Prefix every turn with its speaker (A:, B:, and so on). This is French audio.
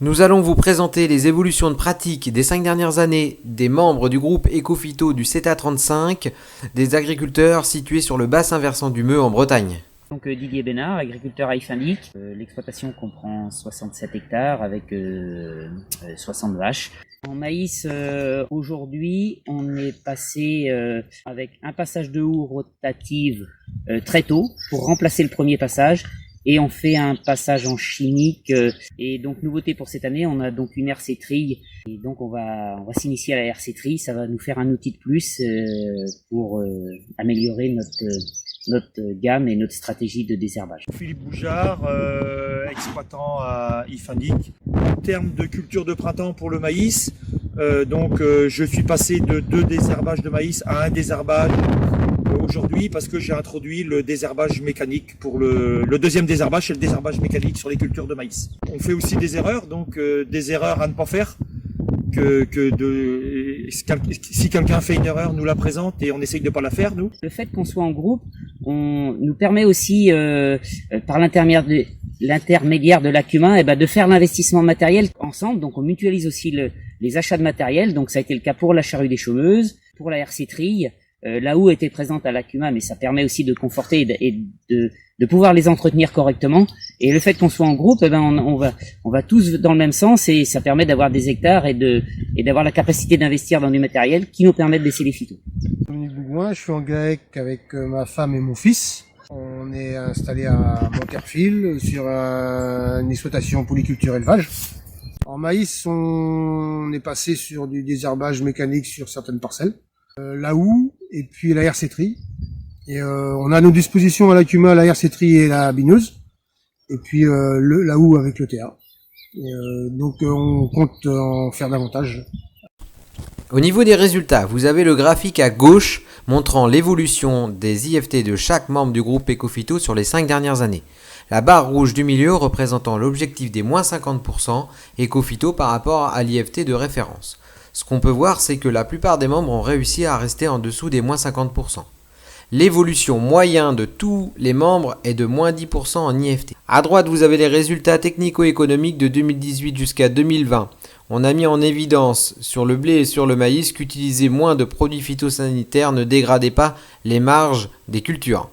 A: Nous allons vous présenter les évolutions de pratique des 5 dernières années des membres du groupe Ecophyto du CETA 35, des agriculteurs situés sur le bassin versant du Meux en Bretagne.
B: Donc Didier Bénard, agriculteur à Ifindic. L'exploitation comprend 67 hectares avec 60 vaches. En maïs, aujourd'hui, on est passé avec un passage de houe rotative très tôt pour remplacer le premier passage. Et on fait un passage en chimique. Et donc, nouveauté pour cette année, on a donc une RC trille. Et donc, on va s'initier à la RC trille. Ça va nous faire un outil de plus pour améliorer notre gamme et notre stratégie de désherbage.
C: Philippe Boujard, exploitant à Ifindic. En termes de culture de printemps pour le maïs, je suis passé de 2 désherbages de maïs à un désherbage aujourd'hui parce que j'ai introduit le désherbage mécanique pour le deuxième désherbage, c'est le désherbage mécanique sur les cultures de maïs. On fait aussi des erreurs, des erreurs à ne pas faire. Si quelqu'un fait une erreur, nous la présente et on essaye de pas la faire, nous.
B: Le fait qu'on soit en groupe, on nous permet aussi, par l'intermédiaire de l'Acumin, de faire l'investissement matériel ensemble. Donc on mutualise aussi les achats de matériel. Donc ça a été le cas pour la charrue des chômeuses, pour la RC trille. La houe était présente à l'Acumin, mais ça permet aussi de conforter et de pouvoir les entretenir correctement. Et le fait qu'on soit en groupe, on va tous dans le même sens et ça permet d'avoir des hectares et d'avoir la capacité d'investir dans du matériel qui nous permet de baisser les phytos.
D: Dominique Bougouin, je suis en GAEC avec ma femme et mon fils. On est installé à Monterfil sur une exploitation polyculture élevage. En maïs, on est passé sur du désherbage mécanique sur certaines parcelles. La houe et puis la RC trille. Et on a à nos dispositions à l'Acumin la RC trille et la bineuse. Et puis la houe avec le TA. Donc on compte en faire davantage.
A: Au niveau des résultats, vous avez le graphique à gauche montrant l'évolution des IFT de chaque membre du groupe Ecophyto sur les 5 dernières années. La barre rouge du milieu représentant l'objectif des moins 50% Ecophyto par rapport à l'IFT de référence. Ce qu'on peut voir, c'est que la plupart des membres ont réussi à rester en dessous des moins 50%. L'évolution moyenne de tous les membres est de moins 10% en IFT. À droite, vous avez les résultats technico-économiques de 2018 jusqu'à 2020. On a mis en évidence sur le blé et sur le maïs qu'utiliser moins de produits phytosanitaires ne dégradait pas les marges des cultures.